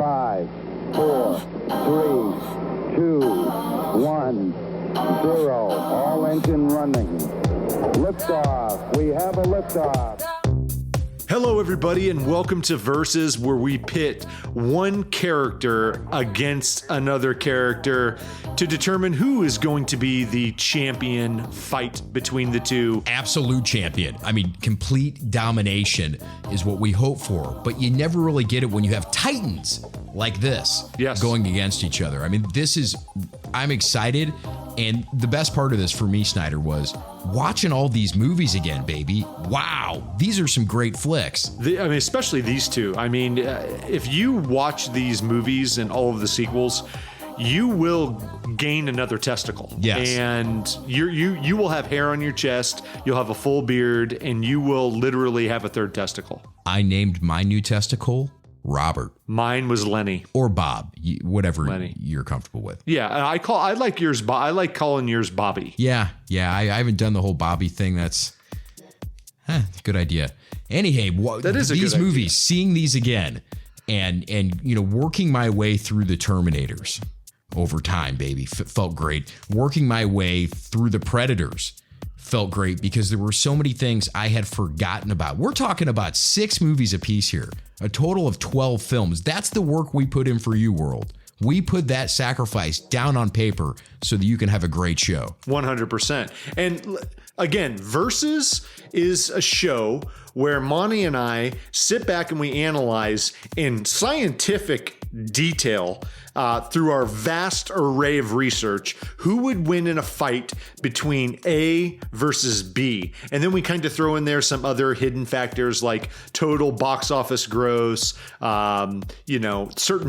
5, 4, 3, 2, 1, 0. All engine running. Liftoff. We have a liftoff. Hello, everybody, and welcome to Versus, where we pit one character against another character to determine who is going to be the champion fight between the two. Absolute champion. I mean, complete domination is what we hope for, but you never really get it when you have titans like this going against each other. I mean, I'm excited, and the best part of this for me, Snyder, was watching all these movies again, baby. Wow, these are some great flicks. Especially these two. I mean, if you watch these movies and all of the sequels, you will gain another testicle. Yes. And you will have hair on your chest, you'll have a full beard, and you will literally have a third testicle. I named my new testicle Robert. Mine was Lenny. Or Bob, whatever Lenny. You're comfortable with. Yeah, I like yours. I like calling yours Bobby. Yeah. I haven't done the whole Bobby thing. That's a good idea. Anyhow, that is these good movies, idea. seeing these again, and working my way through the Terminators over time, baby, felt great. Working my way through the Predators felt great because there were so many things I had forgotten about. We're talking about 6 movies apiece here, a total of 12 films. That's the work we put in for you, world. We put that sacrifice down on paper so that you can have a great show. 100%. And again, Versus is a show where Monty and I sit back and we analyze in scientific detail through our vast array of research who would win in a fight between A versus B. And then we kind of throw in there some other hidden factors like total box office gross, certain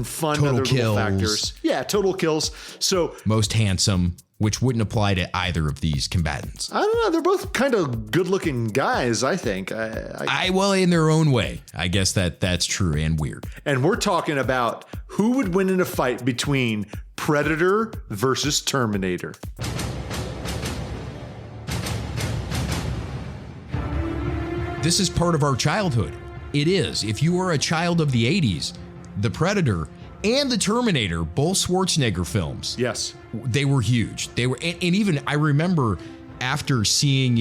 fun total other kills. little factors. Yeah, total kills. So most handsome, which wouldn't apply to either of these combatants. I don't know. They're both kind of good-looking guys, I think. Well, in their own way. I guess that's true and weird. And we're talking about who would win in a fight between Predator versus Terminator. This is part of our childhood. It is. If you are a child of the 80s, the Predator and the Terminator, both Schwarzenegger films. Yes. They were huge. They were, and even I remember after seeing,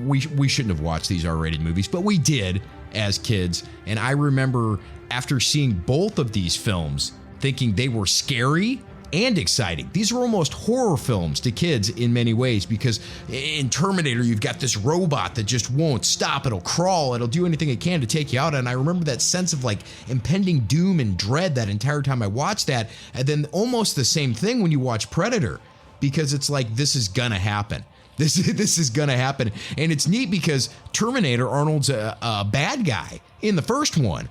we shouldn't have watched these R-rated movies, but we did as kids. And I remember after seeing both of these films, thinking they were scary and exciting. These are almost horror films to kids in many ways, because in Terminator, you've got this robot that just won't stop. It'll crawl. It'll do anything it can to take you out. And I remember that sense of like impending doom and dread that entire time I watched that. And then almost the same thing when you watch Predator, because it's like, this is going to happen. This is going to happen. And it's neat because Terminator, Arnold's a bad guy in the first one.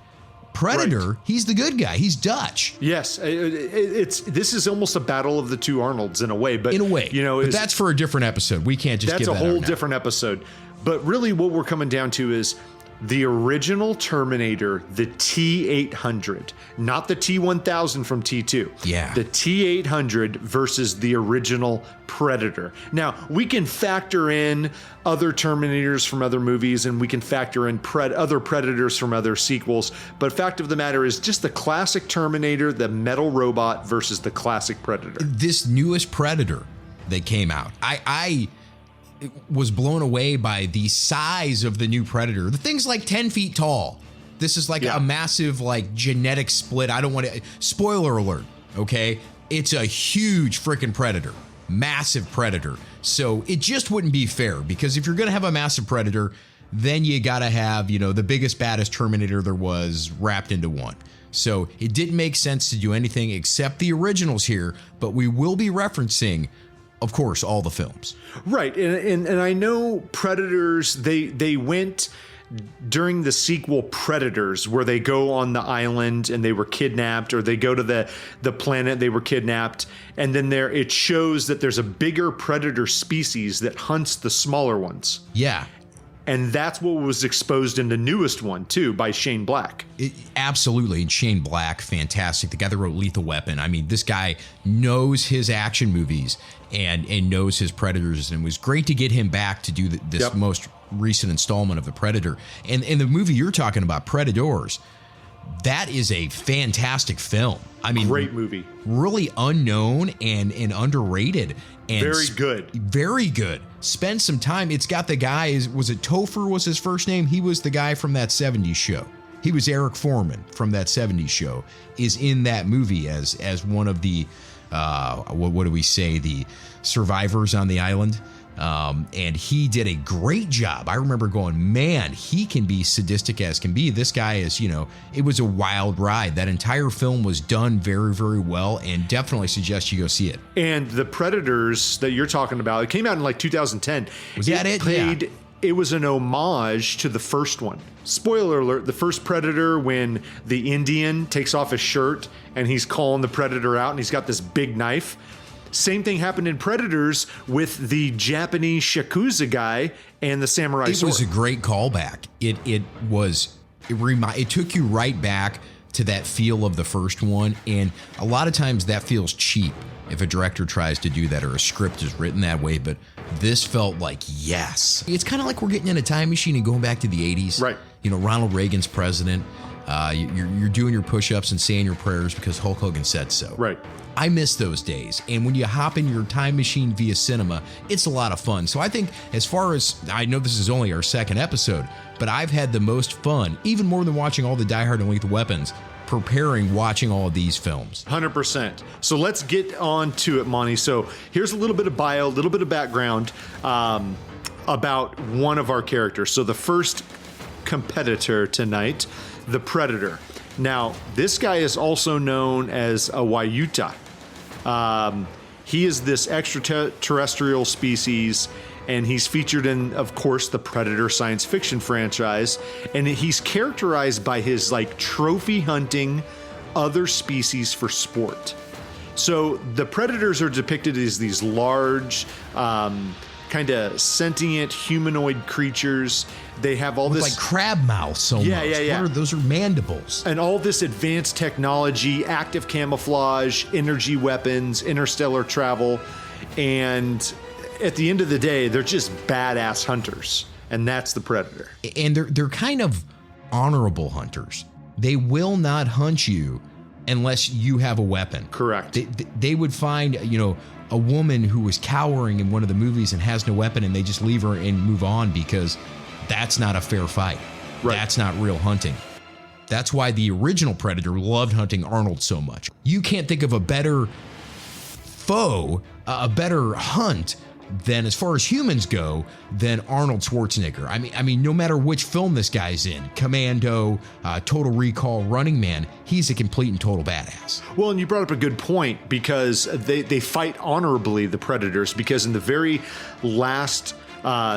Predator, right. He's the good guy. He's Dutch. Yes, this is almost a battle of the two Arnolds in a way. But but that's for a different episode. We can't just. That's give that a whole out now. different episode. But really, what we're coming down to is the original Terminator, the T-800, not the T-1000 from T2. Yeah. The T-800 versus the original Predator. Now, we can factor in other Terminators from other movies, and we can factor in other Predators from other sequels, but fact of the matter is just the classic Terminator, the metal robot versus the classic Predator. This newest Predator that came out, I was blown away by the size of the new Predator. The thing's like 10 feet tall. This is like a massive like genetic split. I don't want to, spoiler alert, okay? It's a huge freaking Predator, massive Predator. So it just wouldn't be fair, because if you're going to have a massive Predator, then you got to have, the biggest, baddest Terminator there was wrapped into one. So it didn't make sense to do anything except the originals here, but we will be referencing, of course, all the films. Right. And I know Predators, they went during the sequel Predators, where they go on the island and they were kidnapped, or they go to the planet, they were kidnapped. And then it shows that there's a bigger Predator species that hunts the smaller ones. Yeah. And that's what was exposed in the newest one, too, by Shane Black. Absolutely. And Shane Black, fantastic. The guy that wrote Lethal Weapon. I mean, this guy knows his action movies and knows his Predators. And it was great to get him back to do this most recent installment of The Predator. And the movie you're talking about, Predators, that is a fantastic film. I mean, Great movie. really unknown and underrated. And Very good. Very good. Spend some time. It's got the guy, was it Topher was his first name? He was the guy from that 70s show. He was Eric Foreman from that 70s show, is in that movie as one of the, what do we say, the survivors on the island. And he did a great job. I remember going, man, he can be sadistic as can be. This guy is, it was a wild ride. That entire film was done very, very well, and definitely suggest you go see it. And the Predators that you're talking about, it came out in like 2010. Was that it? Yeah. It was an homage to the first one. Spoiler alert, the first Predator, when the Indian takes off his shirt and he's calling the Predator out and he's got this big knife. Same thing happened in Predators with the Japanese Yakuza guy and the samurai sword. It was a great callback. It took you right back to that feel of the first one, and a lot of times that feels cheap if a director tries to do that or a script is written that way, but this felt like yes. It's kind of like we're getting in a time machine and going back to the 80s. Right. Ronald Reagan's president. You're doing your push-ups and saying your prayers because Hulk Hogan said so. Right. I miss those days. And when you hop in your time machine via cinema, it's a lot of fun. So I think as far as, I know this is only our second episode, but I've had the most fun, even more than watching all the Die Hard and Lethal Weapons, watching all of these films. 100%. So let's get on to it, Monty. So here's a little bit of bio, a little bit of background about one of our characters. So the first competitor tonight, the Predator. Now, this guy is also known as a Wayuta. He is this extraterrestrial species, and he's featured in, of course, the Predator science fiction franchise. And he's characterized by his trophy hunting other species for sport. So the Predators are depicted as these large, kind of sentient humanoid creatures. They have all this like crab mouths almost. Yeah. Those are mandibles. And all this advanced technology, active camouflage, energy weapons, interstellar travel. And at the end of the day, they're just badass hunters. And that's the Predator. And they're kind of honorable hunters. They will not hunt you unless you have a weapon. Correct. They would find, a woman who was cowering in one of the movies and has no weapon, and they just leave her and move on because that's not a fair fight. Right. That's not real hunting. That's why the original Predator loved hunting Arnold so much. You can't think of a better foe, a better hunt than, as far as humans go, than Arnold Schwarzenegger. I mean, no matter which film this guy's in, Commando, Total Recall, Running Man, he's a complete and total badass. Well, and you brought up a good point, because they fight honorably, the Predators, because in the very last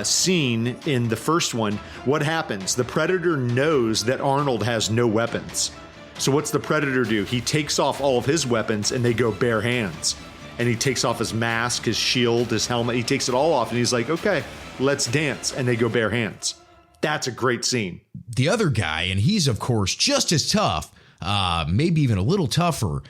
scene in the first one, what happens? The Predator knows that Arnold has no weapons. So what's the Predator do? He takes off all of his weapons and they go bare hands. And he takes off his mask, his shield, his helmet. He takes it all off and he's like, okay, let's dance. And they go bare hands. That's a great scene. The other guy, and he's, of course, just as tough, maybe even a little tougher.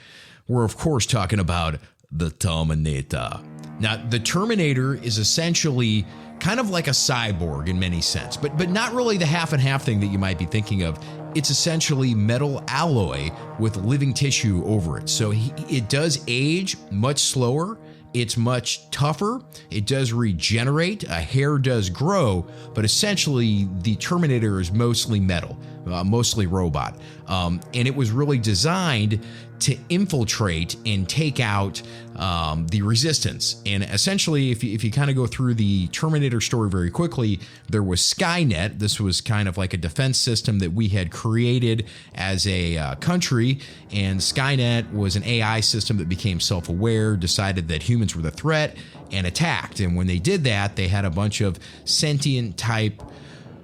We're, of course, talking about the Terminator. Now, the Terminator is essentially kind of like a cyborg in many sense, but not really the half and half thing that you might be thinking of. It's essentially metal alloy with living tissue over it. So it does age much slower. It's much tougher. It does regenerate. A hair does grow, but essentially the Terminator is mostly metal, mostly robot. And it was really designed to infiltrate and take out the resistance. And essentially, if you kind of go through the Terminator story very quickly, there was Skynet. This was kind of like a defense system that we had created as a country. And Skynet was an AI system that became self-aware, decided that humans were the threat, and attacked. And when they did that, they had a bunch of sentient type,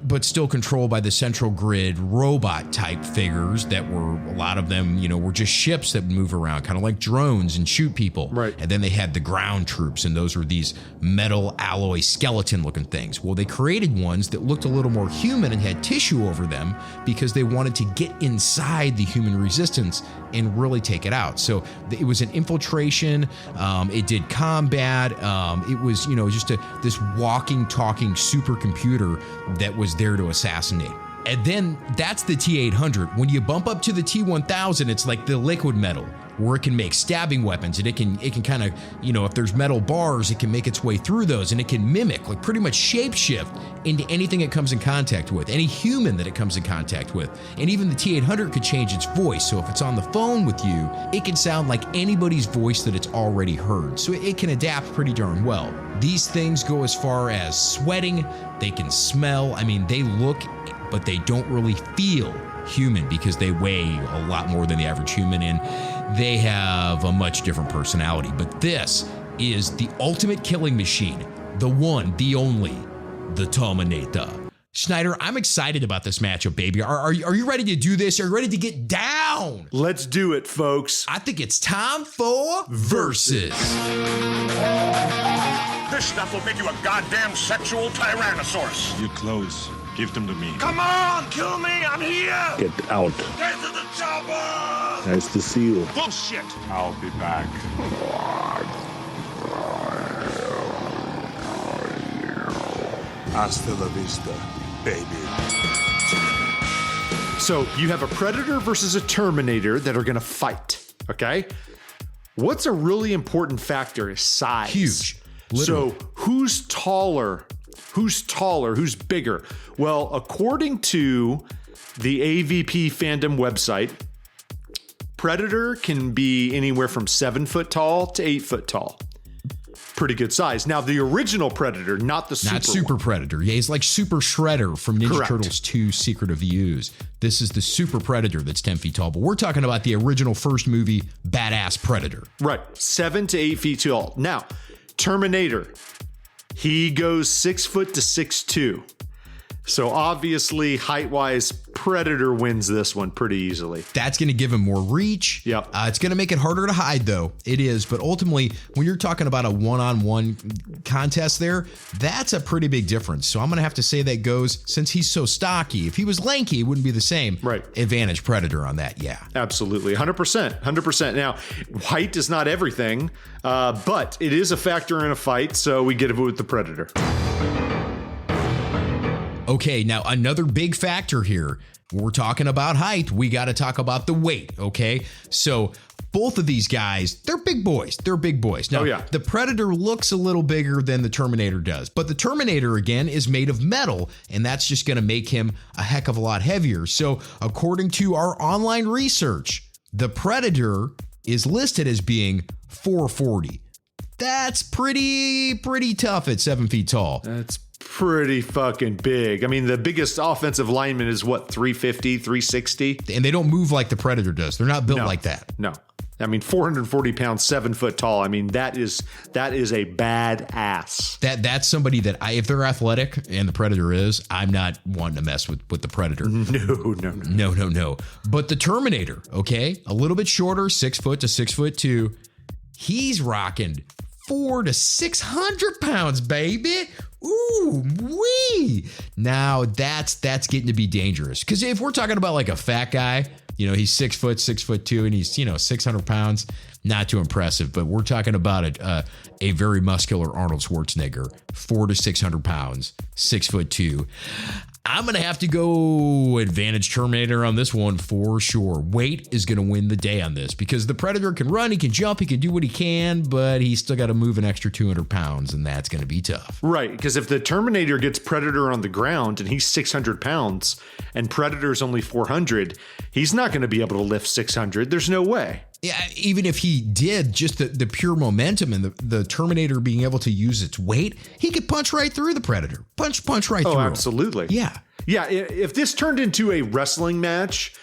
but still controlled by the central grid robot type figures that were, a lot of them, were just ships that would move around, kind of like drones and shoot people. Right. And then they had the ground troops, and those were these metal alloy skeleton looking things. Well, they created ones that looked a little more human and had tissue over them because they wanted to get inside the human resistance and really take it out. So it was an infiltration. It did combat. It was, just this walking, talking supercomputer that was there to assassinate And then that's the T-800. When you bump up to the T-1000, it's like the liquid metal, where it can make stabbing weapons, and it can kind of, if there's metal bars, it can make its way through those, and it can mimic, like pretty much shapeshift into anything it comes in contact with, any human that it comes in contact with. And even the T-800 could change its voice, so if it's on the phone with you, it can sound like anybody's voice that it's already heard. So it can adapt pretty darn well. These things go as far as sweating, they can smell, they look, but they don't really feel human because they weigh a lot more than the average human, and they have a much different personality. But this is the ultimate killing machine, the one, the only, the Terminator. Schneider, I'm excited about this matchup, baby. Are you ready to do this? Are you ready to get down? Let's do it, folks. I think it's time for Versus. This stuff will make you a goddamn sexual tyrannosaurus. You're close. Give them to me. Come on, kill me, I'm here! Get out. Get to the chopper! There's the seal. Bullshit! I'll be back. Hasta la vista, baby. So you have a Predator versus a Terminator that are going to fight, okay? What's a really important factor is size. Huge. Literally. So who's taller? Who's bigger? Well, according to the AVP fandom website, Predator can be anywhere from 7 foot tall to 8 foot tall. Pretty good size. Now, the original Predator, not the Super Predator. Yeah, he's like Super Shredder from Ninja Correct. Turtles 2 Secret of Use. This is the Super Predator that's 10 feet tall, but we're talking about the original first movie, Badass Predator. Right, 7 to 8 feet tall. Now, Terminator, he goes 6 foot to 6'2". So obviously, height-wise, Predator wins this one pretty easily. That's going to give him more reach. Yep. It's going to make it harder to hide, though. It is. But ultimately, when you're talking about a one-on-one contest there, that's a pretty big difference. So I'm going to have to say that goes, since he's so stocky. If he was lanky, it wouldn't be the same. Right. Advantage Predator on that, yeah. Absolutely, 100%. 100%. Now, height is not everything, but it is a factor in a fight, so we get it with the Predator. Okay, now another big factor here. When we're talking about height, we got to talk about the weight, okay? So both of these guys, they're big boys. They're big boys. Now, Oh, yeah. the Predator looks a little bigger than the Terminator does, but the Terminator, again, is made of metal, and that's just going to make him a heck of a lot heavier. So according to our online research, the Predator is listed as being 440. That's pretty tough at 7 feet tall. That's pretty fucking big. I mean, the biggest offensive lineman is what, 350, 360? And they don't move like the Predator does. They're not built like that. No. I mean, 440 pounds, 7 foot tall. I mean, that is a bad ass. That's somebody that if they're athletic, and the Predator is, I'm not wanting to mess with the Predator. No. But the Terminator, okay, a little bit shorter, 6 foot to 6'2". He's rocking 400 to 600 pounds, baby. Ooh, wee. Now that's getting to be dangerous. Because if we're talking about like a fat guy, he's 6 foot, 6'2", and he's 600 pounds, not too impressive. But we're talking about a very muscular Arnold Schwarzenegger, 400 to 600 pounds, 6'2". I'm going to have to go advantage Terminator on this one for sure. Weight is going to win the day on this because the Predator can run, he can jump, he can do what he can, but he's still got to move an extra 200 pounds, and that's going to be tough. Right, because if the Terminator gets Predator on the ground and he's 600 pounds and Predator's only 400, he's not going to be able to lift 600. There's no way. Yeah, even if he did, just the pure momentum and the Terminator being able to use its weight, he could punch right through the Predator. Punch right through. Oh, absolutely. Yeah. Yeah, if this turned into a wrestling match,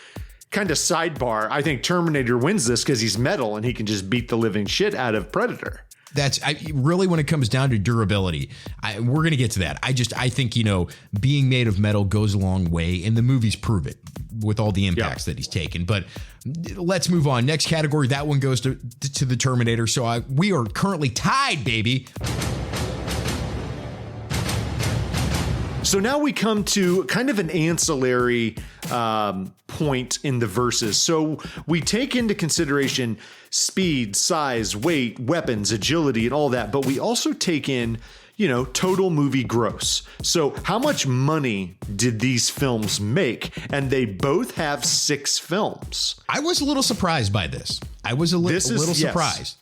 kind of sidebar, I think Terminator wins this because he's metal and he can just beat the living shit out of Predator. That's really when it comes down to durability. We're going to get to that. I think, being made of metal goes a long way, and the movies prove it with all the impacts that he's taken. But let's move on. Next category, that one goes to the Terminator. So we are currently tied, baby. So now we come to kind of an ancillary point in the verses. So we take into consideration speed, size, weight, weapons, agility, and all that, but we also take in total movie gross. So how much money did these films make? And they both have 6 films. I was a little surprised by this. I was a little surprised.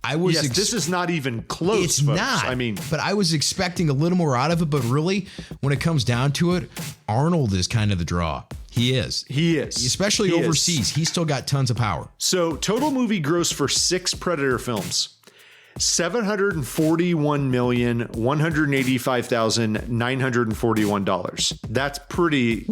I was. This is not even close. It's folks. not. I mean, but I was expecting a little more out of it. But really, when it comes down to it, Arnold is kind of the draw. He is. Especially overseas. He's still got tons of power. So total movie gross for 6 Predator films. $741,185,941. That's pretty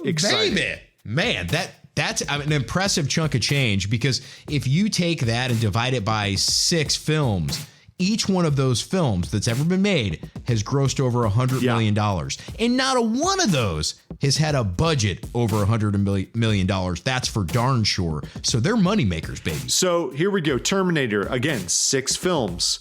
exciting. Baby. Man, that's an impressive chunk of change, because if you take that and divide it by 6 films, each one of those films that's ever been made has grossed over $100 million. And not a one of those has had a budget over $100 million. That's for darn sure. So they're money makers, baby. So here we go. Terminator, again, 6 films.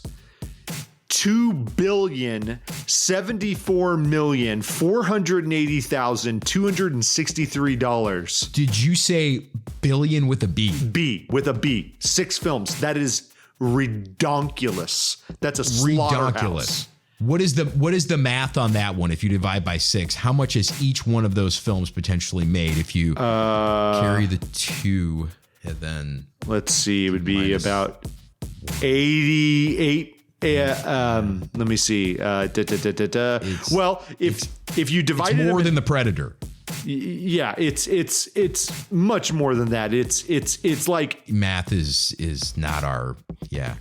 $2,074,480,263. Did you say billion with a B? B with a B. 6 films. That is redonkulous. That's a slaughterhouse. What is the math on that one? If you divide by 6, how much has each one of those films potentially made? If you carry the 2, and then let's see, it would be about 88. Let me see. Well, if you divide it's it more than the Predator. Yeah, it's much more than that. It's like math is not our yeah.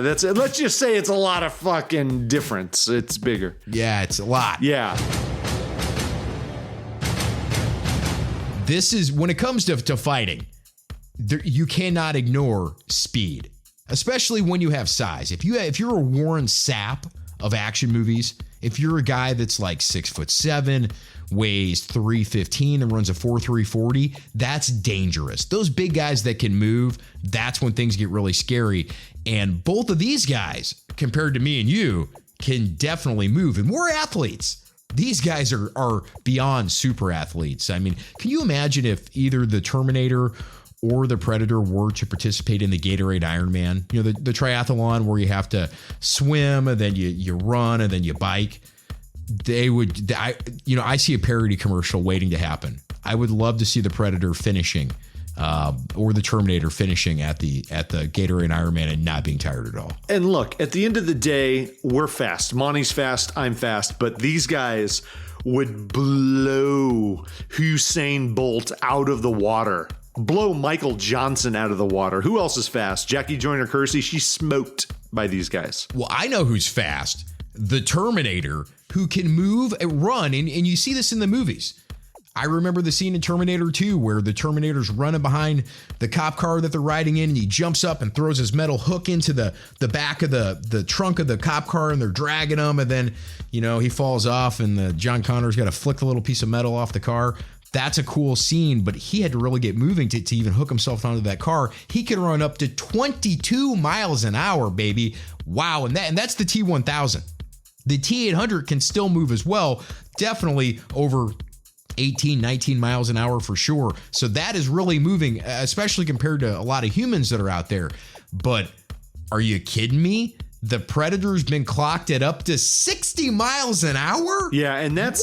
That's it. Let's just say it's a lot of fucking difference. It's bigger. Yeah, it's a lot. Yeah. This is when it comes to fighting. You cannot ignore speed, especially when you have size. If you're a Warren Sapp of action movies, if you're a guy that's like 6'7", weighs 315 and runs a 4.3 40, that's dangerous. Those big guys that can move, that's when things get really scary. And both of these guys, compared to me and you, can definitely move. And we're athletes. These guys are beyond super athletes. I mean, can you imagine if either the Terminator or the Predator were to participate in the Gatorade Ironman, the triathlon where you have to swim and then you run and then you bike? They would, I see a parody commercial waiting to happen. I would love to see the Predator finishing or the Terminator finishing at the Gatorade Ironman and not being tired at all. And look, at the end of the day, we're fast. Monty's fast, I'm fast, but these guys would blow Usain Bolt out of the water. Blow Michael Johnson out of the water. Who else is fast? Jackie Joyner-Kersee. She's smoked by these guys. Well, I know who's fast. The Terminator, who can move and run. And you see this in the movies. I remember the scene in Terminator 2 where the Terminator's running behind the cop car that they're riding in, and he jumps up and throws his metal hook into the back of the trunk of the cop car, and they're dragging him, and then, he falls off, and John Connor's got to flick the little piece of metal off the car. That's a cool scene, but he had to really get moving to even hook himself onto that car. He can run up to 22 miles an hour, baby. Wow, and that's the T-1000. The T-800 can still move as well, definitely over 18, 19 miles an hour for sure. So that is really moving, especially compared to a lot of humans that are out there. But are you kidding me? The Predator's been clocked at up to 60 miles an hour? Yeah, and that's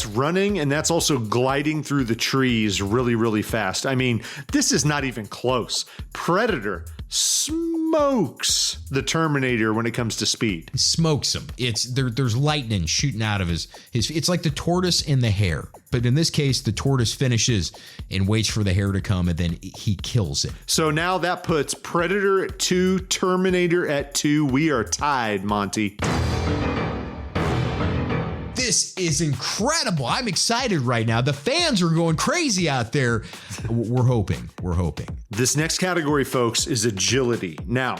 running, and that's also gliding through the trees really, really fast. I mean, this is not even close. Predator smokes the Terminator when it comes to speed. Smokes him. There's lightning shooting out of his. It's like the tortoise and the hare. But in this case, the tortoise finishes and waits for the hare to come, and then he kills it. So now that puts Predator at 2, Terminator at 2. We are tied, Monty. This is incredible. I'm excited right now. The fans are going crazy out there. We're hoping. This next category, folks, is agility. Now,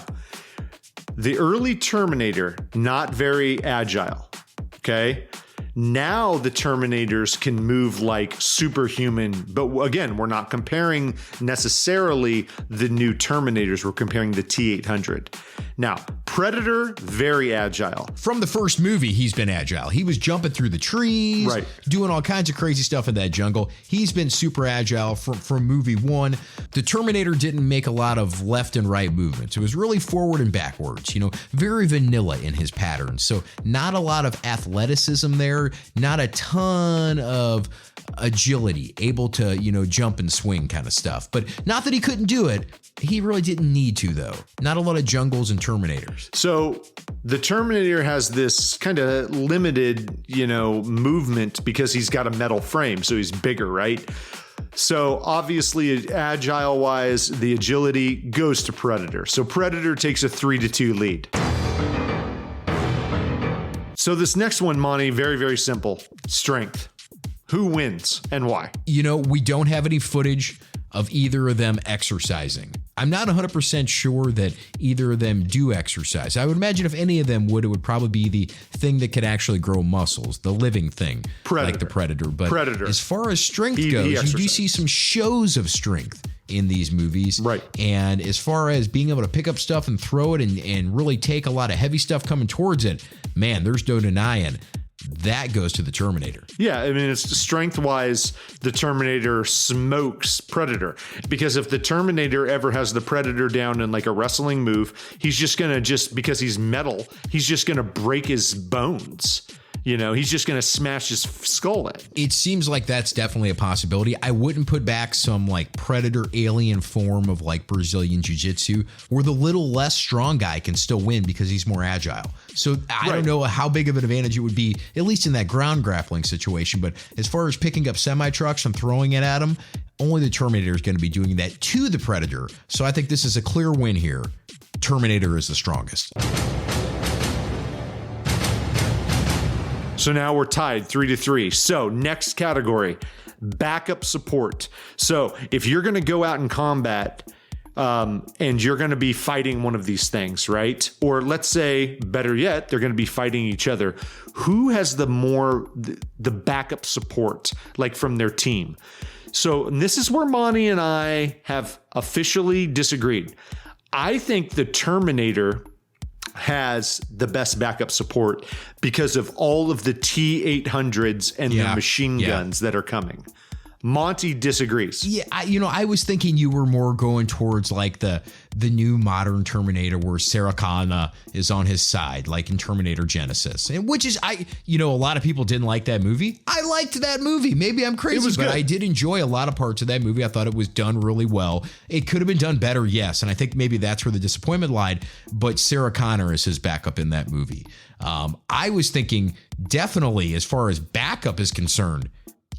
the early Terminator, not very agile. Okay. Now the Terminators can move like superhuman, but again, we're not comparing necessarily the new Terminators. We're comparing the T-800. Now, Predator, very agile. From the first movie, he's been agile. He was jumping through the trees, Right. doing all kinds of crazy stuff in that jungle. He's been super agile from movie one. The Terminator didn't make a lot of left and right movements. It was really forward and backwards, very vanilla in his patterns. So not a lot of athleticism there, not a ton of agility, able to, jump and swing kind of stuff. But not that he couldn't do it. He really didn't need to, though. Not a lot of jungles and Terminators. So the Terminator has this kind of limited, movement because he's got a metal frame, so he's bigger, right? So obviously, agile wise, the agility goes to Predator. So Predator takes a 3-2 lead. So this next one, Monty, very, very simple. Strength. Who wins and why? We don't have any footage of either of them exercising. I'm not 100% sure that either of them do exercise. I would imagine if any of them would, it would probably be the thing that could actually grow muscles, the living thing, like the Predator. But as far as strength goes, you do see some shows of strength in these movies. Right. And as far as being able to pick up stuff and throw it and really take a lot of heavy stuff coming towards it, man, there's no denying that goes to the Terminator. Yeah, I mean, it's strength-wise, the Terminator smokes Predator. Because if the Terminator ever has the Predator down in like a wrestling move, he's just going to, because he's metal, he's just going to break his bones. He's just going to smash his skull in. It seems like that's definitely a possibility. I wouldn't put back some like Predator alien form of like Brazilian Jiu-Jitsu where the little less strong guy can still win because he's more agile. So I don't know how big of an advantage it would be, at least in that ground grappling situation. But as far as picking up semi-trucks and throwing it at him, only the Terminator is going to be doing that to the Predator. So I think this is a clear win here. Terminator is the strongest. So now we're tied 3-3. So next category, backup support. So if you're going to go out in combat and you're going to be fighting one of these things, right? Or let's say, better yet, they're going to be fighting each other. Who has the backup support, like from their team? So this is where Monty and I have officially disagreed. I think the Terminator has the best backup support because of all of the T-800s and the machine guns that are coming. Monty disagrees. Yeah, I was thinking you were more going towards like the new modern Terminator where Sarah Connor is on his side, like in Terminator Genesis, and which is a lot of people didn't like that movie. I liked that movie. Maybe I'm crazy, but I did enjoy a lot of parts of that movie. I thought it was done really well. It could have been done better, yes, and I think maybe that's where the disappointment lied. But Sarah Connor is his backup in that movie. I was thinking definitely as far as backup is concerned,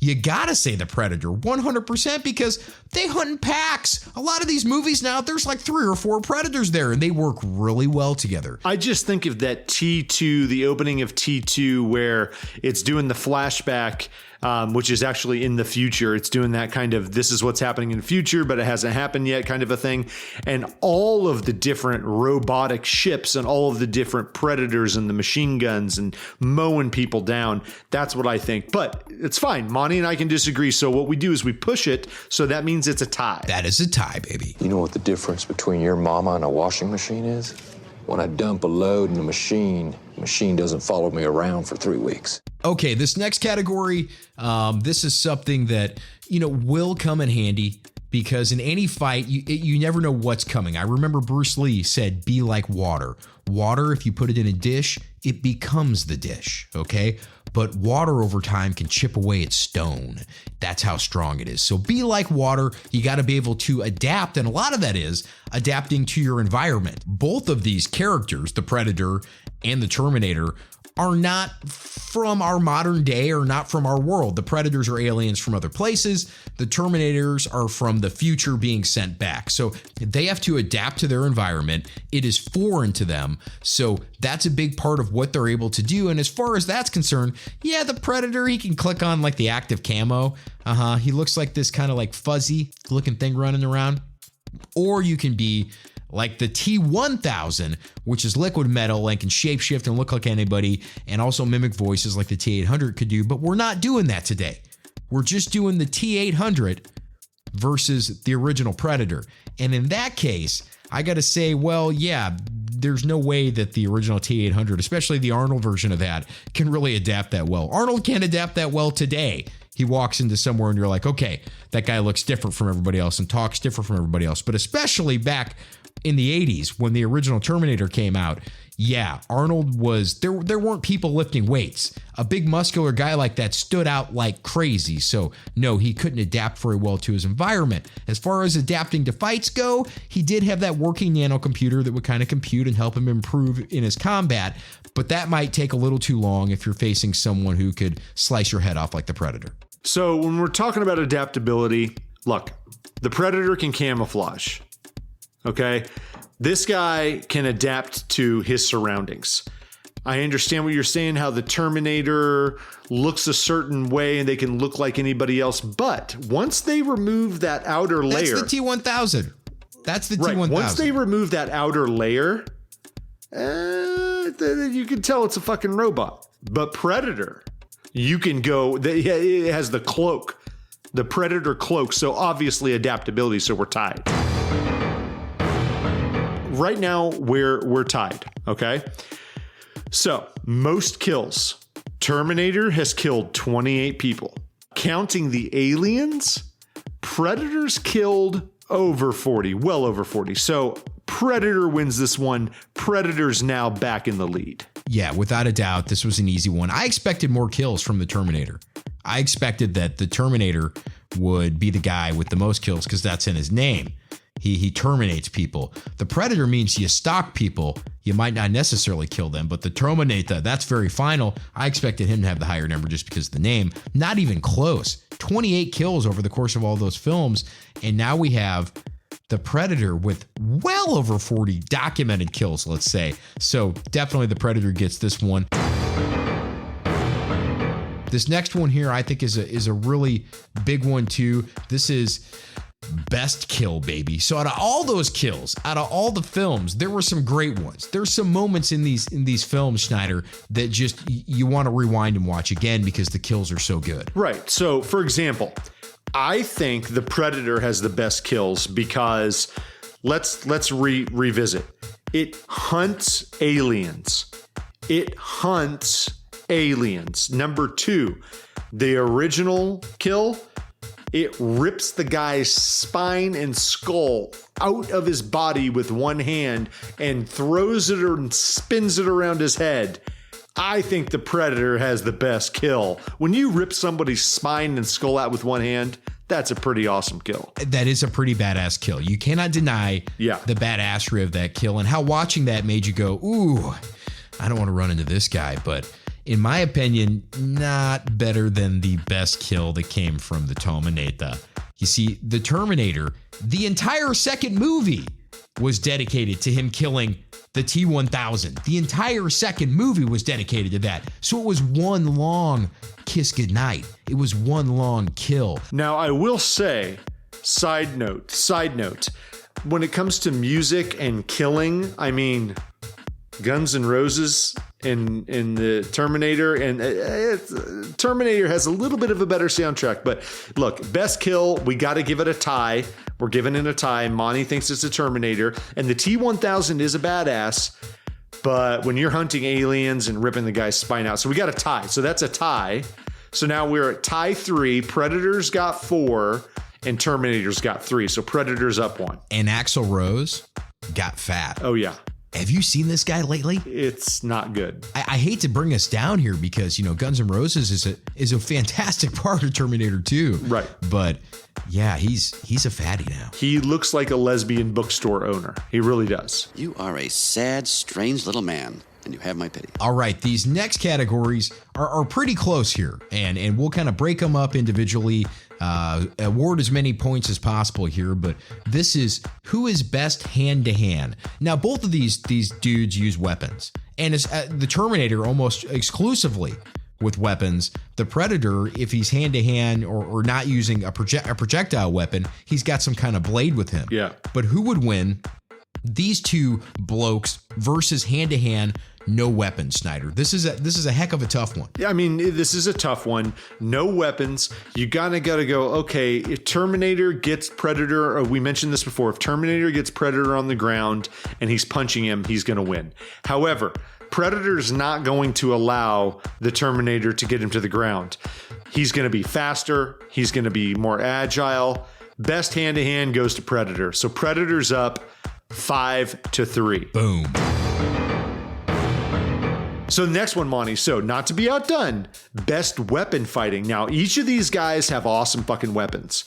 you gotta say the Predator 100% because they hunt in packs. A lot of these movies now, there's like 3 or 4 Predators there and they work really well together. I just think of that T2, the opening of T2 where it's doing the flashback, which is actually in the future. It's doing that kind of, this is what's happening in the future, but it hasn't happened yet kind of a thing. And all of the different robotic ships and all of the different Predators and the machine guns and mowing people down. That's what I think. But it's fine. Monty and I can disagree. So what we do is we push it. So that means it's a tie. That is a tie, baby. You know what the difference between your mama and a washing machine is? When I dump a load in the machine doesn't follow me around for 3 weeks. Okay, this next category, this is something that, will come in handy because in any fight, you never know what's coming. I remember Bruce Lee said, be like water. Water, if you put it in a dish, it becomes the dish, okay? But water over time can chip away at stone. That's how strong it is. So be like water. You got to be able to adapt. And a lot of that is adapting to your environment. Both of these characters, the Predator and the Terminator, are not from our modern day or not from our world. The Predators are aliens from other places. The Terminators are from the future being sent back. So they have to adapt to their environment. It is foreign to them. So that's a big part of what they're able to do. And as far as that's concerned, yeah, the Predator, he can click on like the active camo. He looks like this kind of like fuzzy looking thing running around. Or you can be like the T-1000, which is liquid metal and can shapeshift and look like anybody and also mimic voices like the T-800 could do. But we're not doing that today. We're just doing the T-800 versus the original Predator. And in that case, I got to say, well, yeah, there's no way that the original T-800, especially the Arnold version of that, can really adapt that well. Arnold can't adapt that well today. He walks into somewhere and you're like, okay, that guy looks different from everybody else and talks different from everybody else. But especially back in the 80s when the original Terminator came out, yeah, Arnold was, there weren't people lifting weights. A big muscular guy like that stood out like crazy. So no, he couldn't adapt very well to his environment. As far as adapting to fights go, he did have that working nanocomputer that would kind of compute and help him improve in his combat. But that might take a little too long if you're facing someone who could slice your head off like the Predator. So when we're talking about adaptability, look, the Predator can camouflage. Okay? This guy can adapt to his surroundings. I understand what you're saying, how the Terminator looks a certain way and they can look like anybody else. But once they remove that outer layer. That's the T-1000. That's the right, T-1000. Once they remove that outer layer, you can tell it's a fucking robot. But Predator, you can go, it has the cloak, the Predator cloak. So obviously adaptability. So we're tied. Right now, we're tied, okay? So, most kills. Terminator has killed 28 people. Counting the aliens, Predator's killed over 40, well over 40. So, Predator wins this one. Predator's now back in the lead. Yeah, without a doubt, this was an easy one. I expected more kills from the Terminator. I expected that the Terminator would be the guy with the most kills because that's in his name. He terminates people. The Predator means you stalk people. You might not necessarily kill them, but the Terminator, that's very final. I expected him to have the higher number just because of the name. Not even close. 28 kills over the course of all those films. And now we have the Predator with well over 40 documented kills, let's say. So definitely the Predator gets this one. This next one here I think is a really big one too. This is best kill, baby. So out of all those kills, out of all the films, there were some great ones. There's some moments in these films, Schneider, that just you want to rewind and watch again because the kills are so good. Right. So, for example, I think the Predator has the best kills because let's revisit. It hunts aliens. It hunts aliens. Number 2, the original kill, it rips the guy's spine and skull out of his body with one hand and throws it and spins it around his head. I think the Predator has the best kill. When you rip somebody's spine and skull out with one hand, that's a pretty awesome kill. That is a pretty badass kill. You cannot deny the badassery of that kill and how watching that made you go, ooh, I don't want to run into this guy, but in my opinion, not better than the best kill that came from the Terminator. You see, the Terminator, the entire second movie was dedicated to him killing the T-1000. The entire second movie was dedicated to that. So it was one long kiss goodnight. It was one long kill. Now, I will say, side note, when it comes to music and killing, I mean, Guns N' Roses in the Terminator, and Terminator has a little bit of a better soundtrack. But look, best kill, we got to give it a tie. We're giving it a tie. Monty thinks it's a Terminator, and the T-1000 is a badass. But when you're hunting aliens and ripping the guy's spine out, so we got a tie. So that's a tie. So now we're at tie 3. Predator's got 4, and Terminator's got 3. So Predator's up 1. And Axl Rose got fat. Oh yeah. Have you seen this guy lately? It's not good. I hate to bring us down here because, you know, Guns N' Roses is a fantastic part of Terminator 2. Right. But yeah, he's a fatty now. He looks like a lesbian bookstore owner. He really does. You are a sad, strange little man, and you have my pity. All right, these next categories are pretty close here, and we'll kind of break them up individually, award as many points as possible here, but this is who is best hand-to-hand. Now, both of these dudes use weapons, and it's the Terminator almost exclusively with weapons. The Predator, if he's hand-to-hand or not using a projectile weapon, he's got some kind of blade with him. Yeah. But who would win these two blokes versus hand-to-hand, no weapons, Snyder. This is a heck of a tough one. I mean, this is a tough one. No weapons. You gotta go, okay, if Terminator gets Predator, or we mentioned this before, if Terminator gets Predator on the ground and he's punching him, he's gonna win. However, Predator's not going to allow the Terminator to get him to the ground. He's gonna be faster. He's gonna be more agile. Best hand-to-hand goes to Predator. So Predator's up 5-3. Boom. So the next one, Monty. So not to be outdone, best weapon fighting. Now, each of these guys have awesome fucking weapons.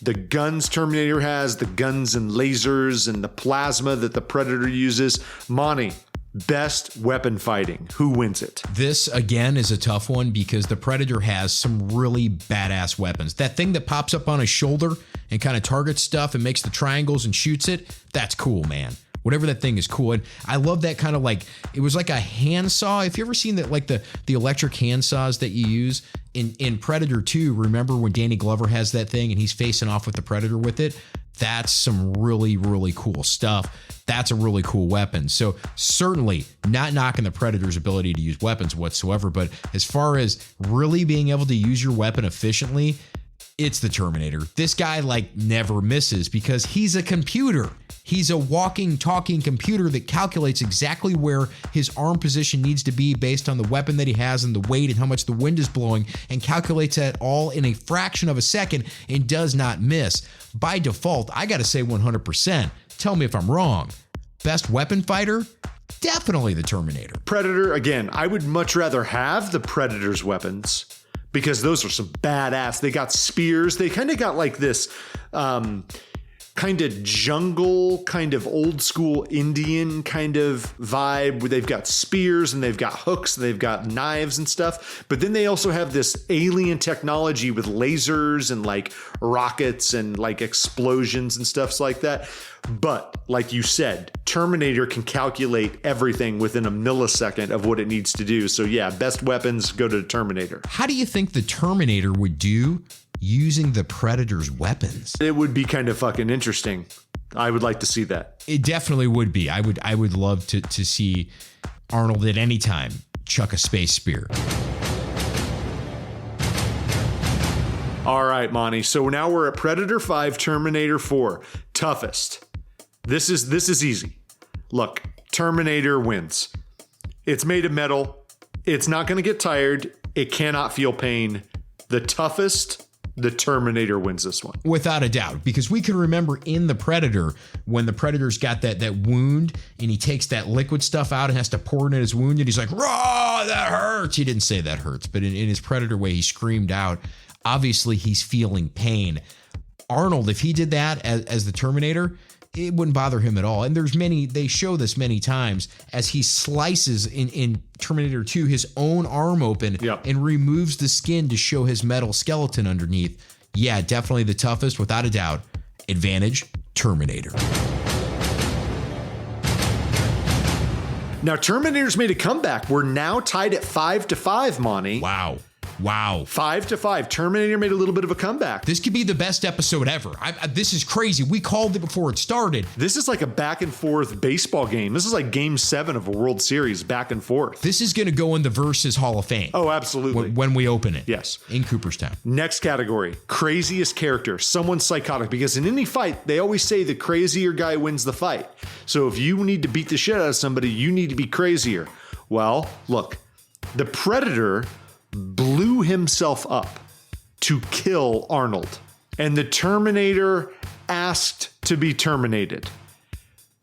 The guns Terminator has, the guns and lasers and the plasma that the Predator uses. Monty, best weapon fighting. Who wins it? This, again, is a tough one because the Predator has some really badass weapons. That thing that pops up on his shoulder and kind of targets stuff and makes the triangles and shoots it, that's cool, man. Whatever that thing is cool. And I love that kind of like, it was like a handsaw. If you ever seen that, like the electric handsaws that you use in Predator 2, remember when Danny Glover has that thing and he's facing off with the Predator with it? That's some really, really cool stuff. That's a really cool weapon. So certainly not knocking the Predator's ability to use weapons whatsoever. But as far as really being able to use your weapon efficiently, it's the Terminator. This guy like never misses because he's a computer. He's a walking, talking computer that calculates exactly where his arm position needs to be based on the weapon that he has and the weight and how much the wind is blowing, and calculates that all in a fraction of a second and does not miss. By default, I got to say 100%. Tell me if I'm wrong. Best weapon fighter? Definitely the Terminator. Predator, again, I would much rather have the Predator's weapons because those are some badass. They got spears. They kind of got like this kind of jungle, kind of old school Indian kind of vibe where they've got spears and they've got hooks, and they've got knives and stuff. But then they also have this alien technology with lasers and like rockets and like explosions and stuff like that. But like you said, Terminator can calculate everything within a millisecond of what it needs to do. So yeah, best weapons go to the Terminator. How do you think the Terminator would do using the Predator's weapons? It would be kind of fucking interesting. I would like to see that. It definitely would be. I would love to see Arnold at any time chuck a space spear. All right, Monty. So now we're at Predator 5, Terminator 4. Toughest. This is easy. Look, Terminator wins. It's made of metal. It's not going to get tired. It cannot feel pain. The toughest, the Terminator wins this one. Without a doubt, because we can remember in the Predator when the Predator's got that wound and he takes that liquid stuff out and has to pour it in his wound and he's like, "Raw, that hurts." He didn't say that hurts, but in his Predator way, he screamed out. Obviously, he's feeling pain. Arnold, if he did that as the Terminator, it wouldn't bother him at all. And they show this many times as he slices in Terminator 2 his own arm open and removes the skin to show his metal skeleton underneath. Yeah, definitely the toughest, without a doubt. Advantage, Terminator. Now, Terminator's made a comeback. We're now tied at 5-5, Monty. Wow. 5-5. Terminator made a little bit of a comeback. This could be the best episode ever. This is crazy. We called it before it started. This is like a back and forth baseball game. This is like game 7 of a World Series, back and forth. This is going to go in the Versus Hall of Fame. Oh, absolutely. When we open it. Yes. In Cooperstown. Next category, craziest character. Someone psychotic. Because in any fight, they always say the crazier guy wins the fight. So if you need to beat the shit out of somebody, you need to be crazier. Well, look, the Predator blew himself up to kill Arnold, and the Terminator asked to be terminated.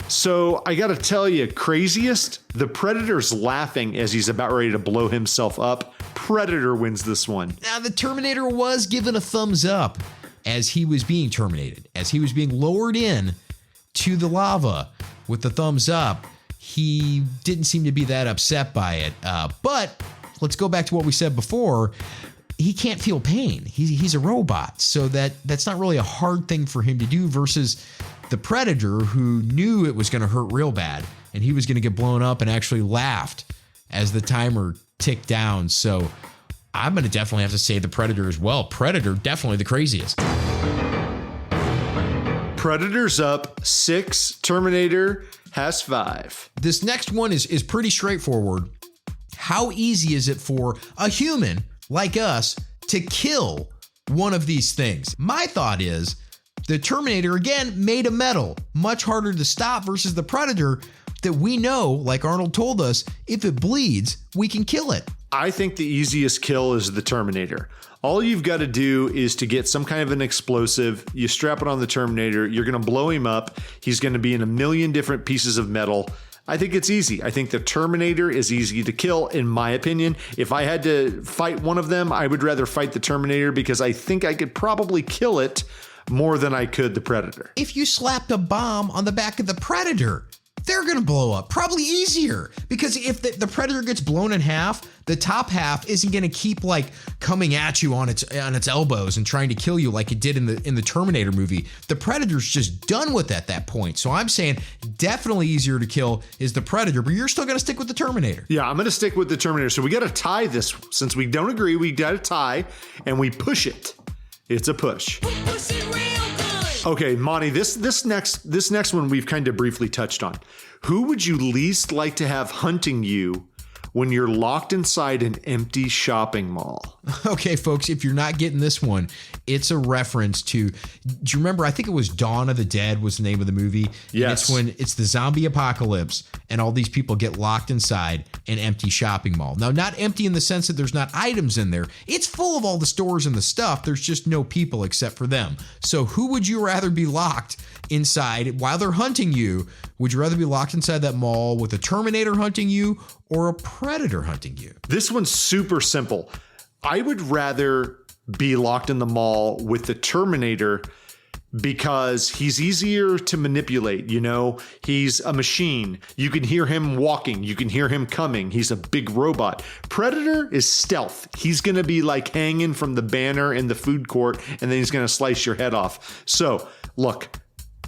So I gotta tell you, craziest, the Predator's laughing as he's about ready to blow himself up. Predator wins this one. Now, the Terminator was given a thumbs up as he was being terminated, as he was being lowered in to the lava with the thumbs up. He didn't seem to be that upset by it, but let's go back to what we said before. He can't feel pain. He's a robot, so that's not really a hard thing for him to do versus the Predator, who knew it was going to hurt real bad, and he was going to get blown up and actually laughed as the timer ticked down. So I'm going to definitely have to say the Predator as well. Predator, definitely the craziest. Predator's up 6. Terminator has 5. This next one is pretty straightforward. How easy is it for a human like us to kill one of these things? My thought is the Terminator, again, made of metal, much harder to stop versus the Predator that we know, like Arnold told us, if it bleeds, we can kill it. I think the easiest kill is the Terminator. All you've got to do is to get some kind of an explosive. You strap it on the Terminator. You're going to blow him up. He's going to be in a million different pieces of metal. I think it's easy. I think the Terminator is easy to kill, in my opinion. If I had to fight one of them, I would rather fight the Terminator because I think I could probably kill it more than I could the Predator. If you slapped a bomb on the back of the Predator, they're going to blow up. Probably easier, because if the Predator gets blown in half, the top half isn't going to keep like coming at you on its elbows and trying to kill you like it did in the Terminator movie. The Predator's just done with at that point. So I'm saying definitely easier to kill is the Predator, but you're still going to stick with the Terminator. Yeah, I'm going to stick with the Terminator. So we got to tie this. Since we don't agree, we got to tie and we push it. It's a push. Okay, Monty, this next one we've kind of briefly touched on. Who would you least like to have hunting you when you're locked inside an empty shopping mall? Okay, folks, if you're not getting this one, it's a reference to, do you remember, I think it was Dawn of the Dead was the name of the movie? Yes. And it's when it's the zombie apocalypse and all these people get locked inside an empty shopping mall. Now, not empty in the sense that there's not items in there. It's full of all the stores and the stuff. There's just no people except for them. So who would you rather be locked inside while they're hunting you? Would you rather be locked inside that mall with a Terminator hunting you or a Predator hunting you? This one's super simple. I would rather be locked in the mall with the Terminator because he's easier to manipulate. You know, he's a machine. You can hear him walking. You can hear him coming. He's a big robot. Predator is stealth. He's going to be like hanging from the banner in the food court, and then he's going to slice your head off. So look,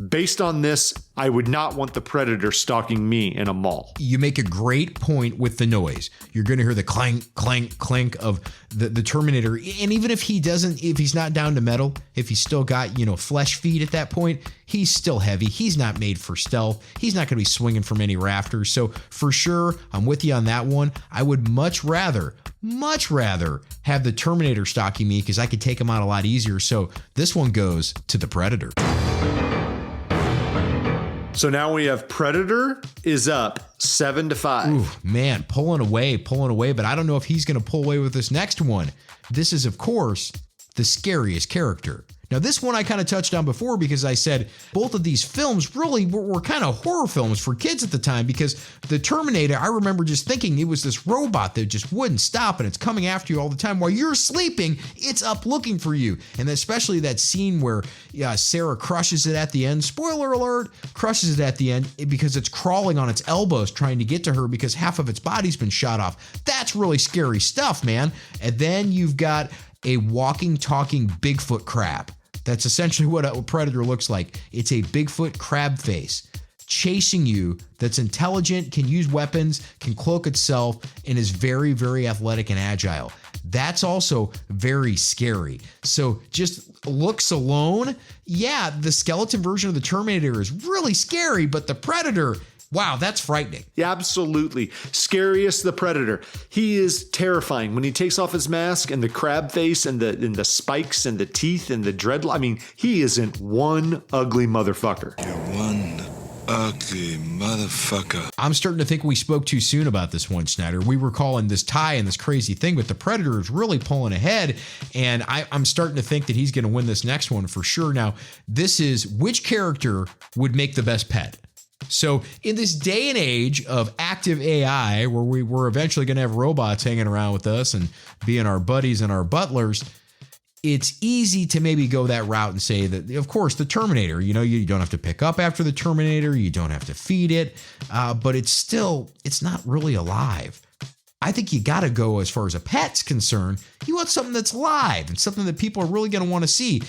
based on this, I would not want the Predator stalking me in a mall. You make a great point with the noise. You're going to hear the clank, clank, clank of the Terminator. And even if he's not down to metal, if he's still got, flesh feet at that point, he's still heavy. He's not made for stealth. He's not going to be swinging from any rafters. So for sure, I'm with you on that one. I would much rather have the Terminator stalking me because I could take him out a lot easier. So this one goes to the Predator. So now we have Predator is up 7-5. Ooh, man, pulling away, but I don't know if he's going to pull away with this next one. This is, of course, the scariest character. Now, this one I kind of touched on before because I said both of these films really were kind of horror films for kids at the time, because the Terminator, I remember just thinking it was this robot that just wouldn't stop and it's coming after you all the time. While you're sleeping, it's up looking for you. And especially that scene where Sarah crushes it at the end. Spoiler alert, crushes it at the end because it's crawling on its elbows trying to get to her because half of its body's been shot off. That's really scary stuff, man. And then you've got a walking, talking Bigfoot crab. That's essentially what a Predator looks like. It's a Bigfoot crab face chasing you, that's intelligent, can use weapons, can cloak itself, and is very, very athletic and agile. That's also very scary. So just looks alone, yeah, the skeleton version of the Terminator is really scary, but the Predator, wow, that's frightening. Yeah, absolutely. Scariest, the Predator. He is terrifying when he takes off his mask and the crab face and the spikes and the teeth and the dreadlock. I mean, he isn't one ugly motherfucker. You're one ugly motherfucker. I'm starting to think we spoke too soon about this one, Snyder. We were calling this tie and this crazy thing, but the Predator is really pulling ahead, and I'm starting to think that he's going to win this next one for sure. Now, this is which character would make the best pet? So in this day and age of active AI, where we're eventually going to have robots hanging around with us and being our buddies and our butlers, it's easy to maybe go that route and say that, of course, the Terminator, you don't have to pick up after the Terminator. You don't have to feed it, but it's not really alive. I think you got to go as far as a pet's concerned. You want something that's live and something that people are really going to want to see.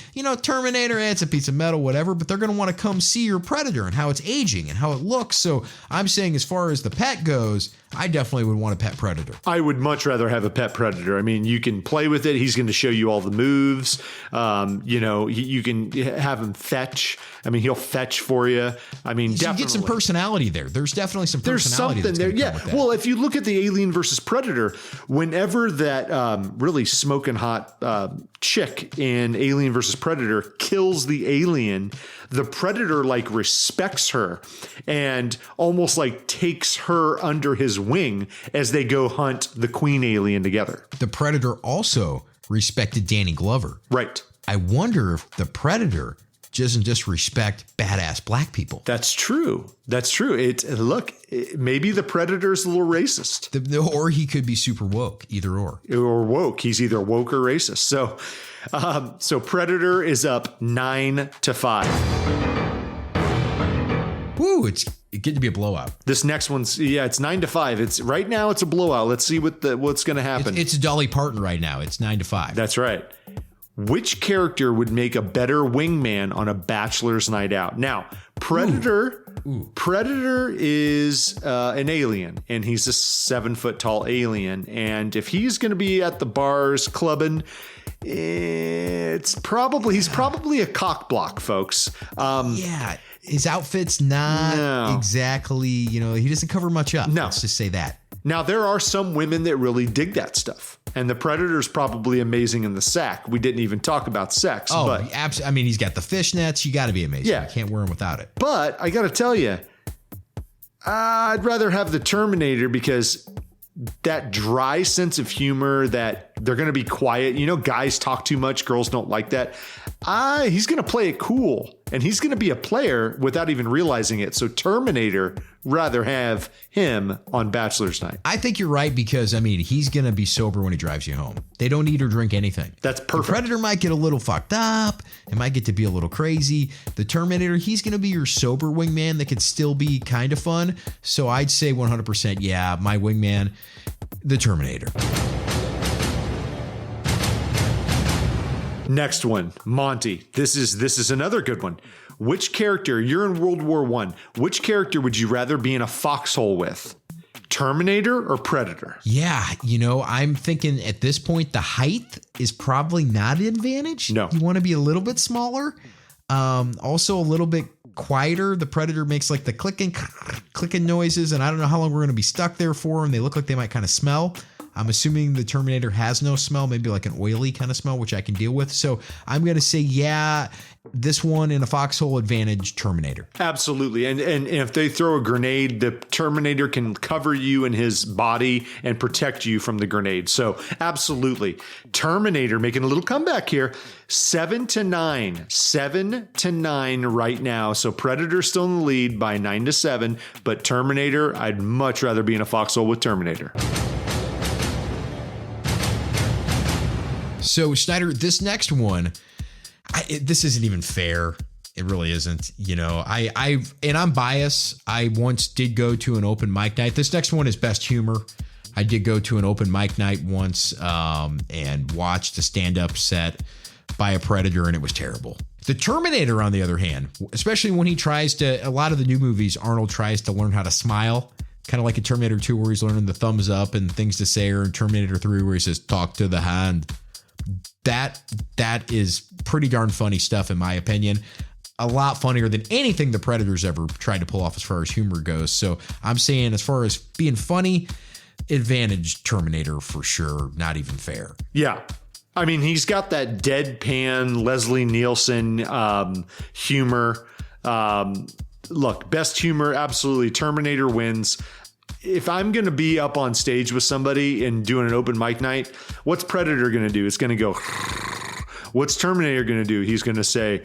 Terminator, it's a piece of metal, whatever, but they're going to want to come see your Predator and how it's aging and how it looks. So I'm saying as far as the pet goes, I definitely would want a pet Predator. I would much rather have a pet Predator. I mean, you can play with it. He's going to show you all the moves. You can have him fetch. I mean, he'll fetch for you. I mean, definitely. You get some personality there. There's definitely some personality. There's something there. Yeah. Well, if you look at the Alien versus Predator, whenever that really smoking hot chick in Alien versus Predator kills the alien, the Predator respects her and almost takes her under his wing as they go hunt the queen alien together. The Predator also respected Danny Glover. Right. I wonder if the Predator doesn't just respect badass black people. That's true. Maybe the Predator's a little racist. Or he could be super woke, either or. Or woke. He's either woke or racist. So Predator is up 9-5. Woo, it's getting to be a blowout. This next one's, it's 9-5. It's right now it's a blowout. Let's see what's going to happen. It's Dolly Parton right now. It's 9-5. That's right. Which character would make a better wingman on a bachelor's night out? Now, Predator is an alien, and he's a 7-foot tall alien. And if he's going to be at the bars clubbing, he's probably a cock block, folks. His outfit's not exactly, he doesn't cover much up. No. Let's just say that. Now, there are some women that really dig that stuff. And the Predator's probably amazing in the sack. We didn't even talk about sex. Oh, but absolutely. I mean, he's got the fishnets. You got to be amazing. Yeah. You can't wear him without it. But I got to tell you, I'd rather have the Terminator because that dry sense of humor that they're going to be quiet. Guys talk too much. Girls don't like that. He's going to play it cool, and he's going to be a player without even realizing it. So Terminator, rather have him on Bachelor's Night. I think you're right because, he's going to be sober when he drives you home. They don't eat or drink anything. That's perfect. The Predator might get a little fucked up. It might get to be a little crazy. The Terminator, he's going to be your sober wingman that could still be kind of fun. So I'd say 100%, my wingman, the Terminator. Next one, Monty. This is another good one. Which character, you're in World War I, which character would you rather be in a foxhole with? Terminator or Predator? Yeah, I'm thinking at this point, the height is probably not an advantage. No. You want to be a little bit smaller. Also a little bit quieter. The Predator makes the clicking noises, and I don't know how long we're going to be stuck there for, and they look like they might kind of smell. I'm assuming the Terminator has no smell, maybe like an oily kind of smell, which I can deal with. So I'm going to say, this one in a foxhole advantage, Terminator. Absolutely. And if they throw a grenade, the Terminator can cover you in his body and protect you from the grenade. So absolutely. Terminator making a little comeback here. 7-9. 7-9 right now. So Predator still in the lead by 9-7. But Terminator, I'd much rather be in a foxhole with Terminator. So Snyder, this next one, this isn't even fair. It really isn't. I'm biased. I once did go to an open mic night. This next one is best humor. I did go to an open mic night once and watched a stand-up set by a Predator, and it was terrible. The Terminator, on the other hand, especially when he tries to, a lot of the new movies, Arnold tries to learn how to smile. Kind of like in Terminator 2 where he's learning the thumbs up and things to say, or in Terminator 3 where he says, talk to the hand. That is pretty darn funny stuff, in my opinion. A lot funnier than anything the Predator's ever tried to pull off as far as humor goes. So I'm saying as far as being funny, advantage Terminator for sure. Not even fair. Yeah. He's got that deadpan Leslie Nielsen humor. Look, best humor, absolutely. Terminator wins. If I'm going to be up on stage with somebody and doing an open mic night, what's Predator going to do? It's going to go. What's Terminator going to do? He's going to say,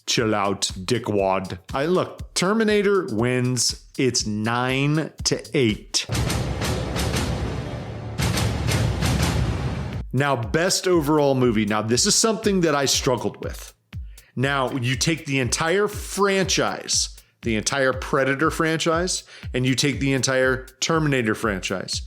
chill out, dickwad. Look, Terminator wins. It's 9-8. Now, best overall movie. Now, this is something that I struggled with. Now, you take the entire franchise, the entire Predator franchise, and you take the entire Terminator franchise.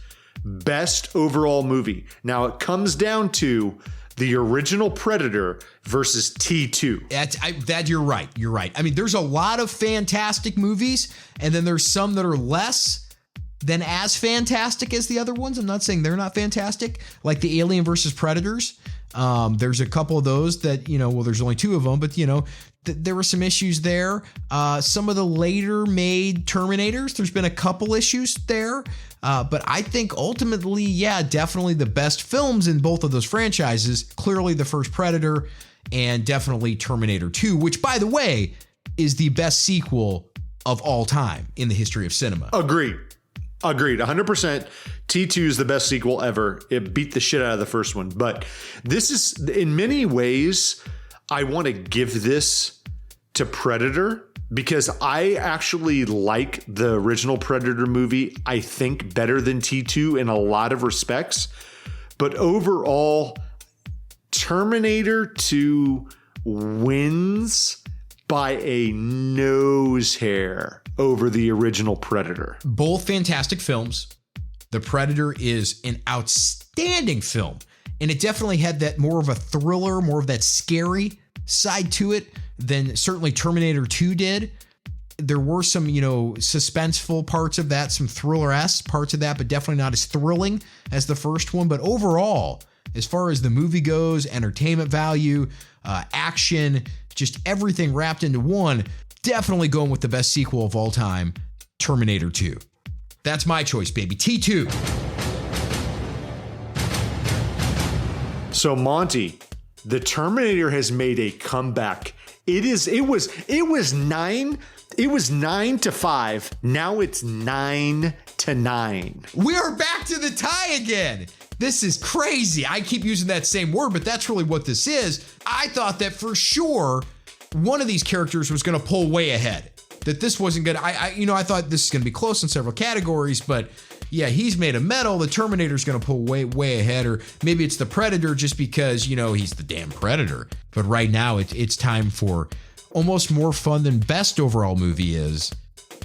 best overall movie. Now it comes down to the original Predator versus T2. That you're right. You're right. I mean, there's a lot of fantastic movies, and then there's some that are less than as fantastic as the other ones. I'm not saying they're not fantastic, like the Alien versus Predators. There's a couple of those that, well, there's only two of them, but there were some issues there. Some of the later made Terminators, there's been a couple issues there. But I think ultimately, definitely the best films in both of those franchises, clearly the first Predator and definitely Terminator 2, which, by the way, is the best sequel of all time in the history of cinema. Agreed. 100%. T2 is the best sequel ever. It beat the shit out of the first one. But this is, in many ways, I want to give this to Predator because I actually like the original Predator movie, I think, better than T2 in a lot of respects. But overall, Terminator 2 wins by a nose hair over the original Predator. Both fantastic films. The Predator is an outstanding film, and it definitely had that more of a thriller, more of that scary side to it than certainly Terminator 2 did. There were some, suspenseful parts of that, some thriller-esque parts of that, but definitely not as thrilling as the first one. But overall, as far as the movie goes, entertainment value, action, just everything wrapped into one, definitely going with the best sequel of all time, Terminator 2. That's my choice, baby. T2. So Monty, the Terminator has made a comeback. It was 9-5. Now it's 9-9. We are back to the tie again. This is crazy. I keep using that same word, but that's really what this is. I thought that for sure one of these characters was going to pull way ahead. That this wasn't good. I thought this is going to be close in several categories, but yeah, he's made a medal. The Terminator's going to pull way ahead, or maybe it's the Predator just because, he's the damn Predator. But right now it's time for almost more fun than best overall movie is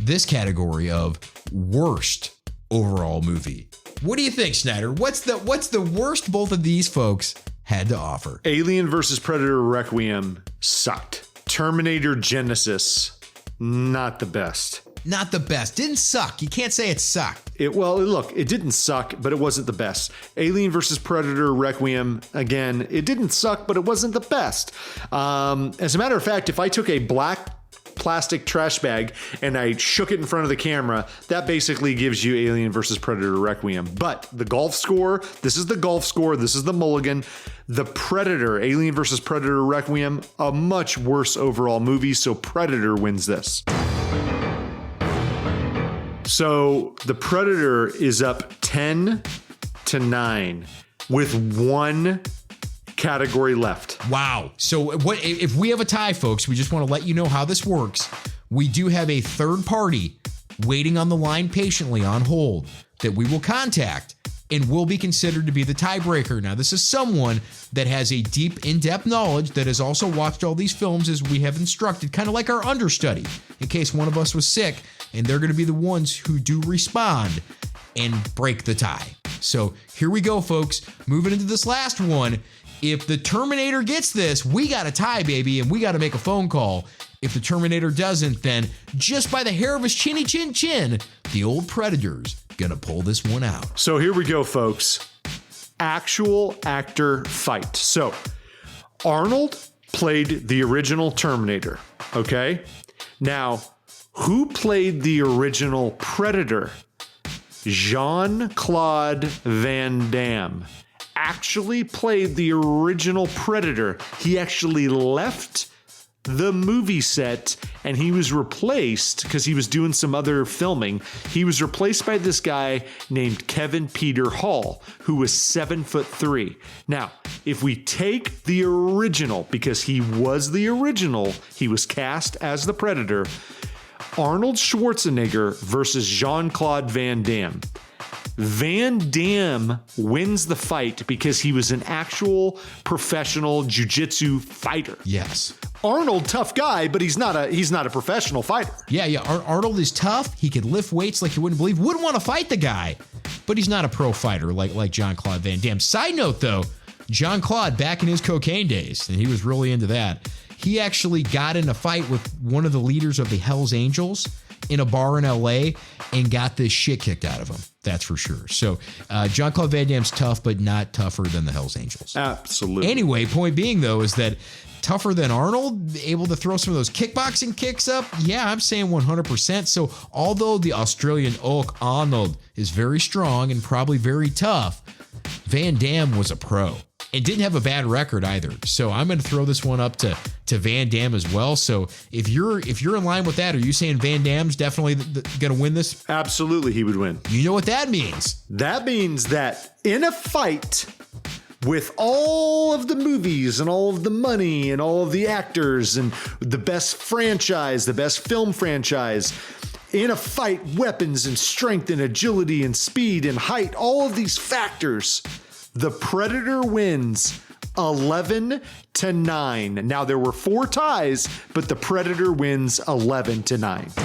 this category of worst overall movie. What do you think, Snyder? What's the worst both of these folks had to offer? Alien versus Predator Requiem sucked. Terminator Genesis, not the best. Not the best. Didn't suck. You can't say it sucked. It didn't suck, but it wasn't the best. Alien versus Predator Requiem, again, it didn't suck, but it wasn't the best. As a matter of fact, if I took a black plastic trash bag and I shook it in front of the camera, that basically gives you Alien versus Predator Requiem. But the golf score, this is the golf score, this is the mulligan. The Predator, Alien versus Predator Requiem, a much worse overall movie, so Predator wins this. So the Predator is up 10-9 with one category left. Wow. So what if we have a tie, folks? We just want to let you know how this works. We do have a third party waiting on the line patiently on hold that we will contact and will be considered to be the tiebreaker. Now, this is someone that has a deep, in-depth knowledge that has also watched all these films as we have instructed, kind of like our understudy, in case one of us was sick, and they're going to be the ones who do respond and break the tie. So here we go, folks. Moving into this last one. If the Terminator gets this, we got a tie, baby, and we got to make a phone call. If the Terminator doesn't, then just by the hair of his chinny chin chin, the old Predator's gonna pull this one out. So here we go, folks. Actual actor fight. So Arnold played the original Terminator, okay? Now, who played the original Predator? Jean-Claude Van Damme actually played the original Predator. He actually left the movie set and he was replaced because he was doing some other filming. He was replaced by this guy named Kevin Peter Hall, who was 7'3". Now, if we take the original, because he was the original, he was cast as the Predator, Arnold Schwarzenegger versus Jean-Claude Van Damme. Van Damme wins the fight because he was an actual professional jiu-jitsu fighter. Yes. Arnold, tough guy, but he's not a professional fighter. Yeah. Arnold is tough. He could lift weights like you wouldn't believe. Wouldn't want to fight the guy. but he's not a pro fighter like Jean-Claude Van Damme. Side note, though, Jean-Claude, back in his cocaine days, and he was really into that, he actually got in a fight with one of the leaders of the Hells Angels in a bar in LA and got this shit kicked out of him. That's for sure. So Jean-Claude Van Damme's tough, but not tougher than the Hells Angels. Absolutely. Anyway, point being, though, is that tougher than Arnold, able to throw some of those kickboxing kicks up? Yeah, I'm saying 100%. So although the Australian Oak Arnold is very strong and probably very tough, Van Damme was a pro and didn't have a bad record either. So I'm going to throw this one up to Van Damme as well. So if you're in line with that, are you saying Van Damme's definitely going to win this? Absolutely, he would win. You know what that means? That means that in a fight with all of the movies and all of the money and all of the actors and the best franchise, the best film franchise, in a fight, weapons and strength and agility and speed and height, all of these factors, the Predator wins 11-9. Now, there were 4 ties, but the Predator wins 11-9.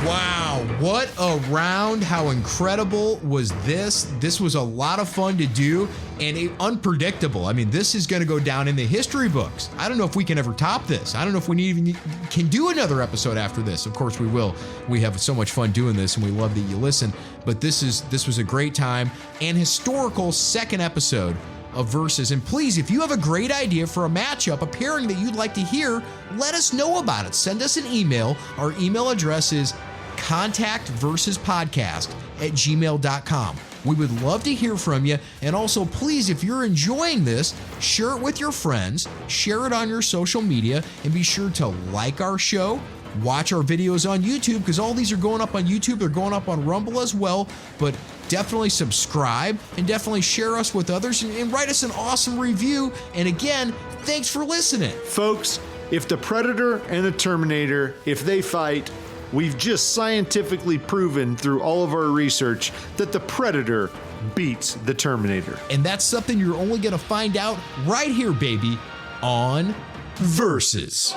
Wow, what a round. How incredible was this? This was a lot of fun to do and unpredictable. I mean, this is going to go down in the history books. I don't know if we can ever top this. I don't know if we even can do another episode after this. Of course we will. We have so much fun doing this and we love that you listen. But this was a great time and historical second episode of Versus. And please, if you have a great idea for a matchup, a pairing that you'd like to hear, let us know about it. Send us an email. Our email address is contactversuspodcast@gmail.com. We would love to hear from you. And also, please, if you're enjoying this, share it with your friends, share it on your social media, and be sure to like our show, watch our videos on YouTube, because all these are going up on YouTube. They're going up on Rumble as well. But definitely subscribe and definitely share us with others and write us an awesome review. And again, thanks for listening. Folks, if the Predator and the Terminator, if they fight, we've just scientifically proven through all of our research that the Predator beats the Terminator. And that's something you're only going to find out right here, baby, on Versus.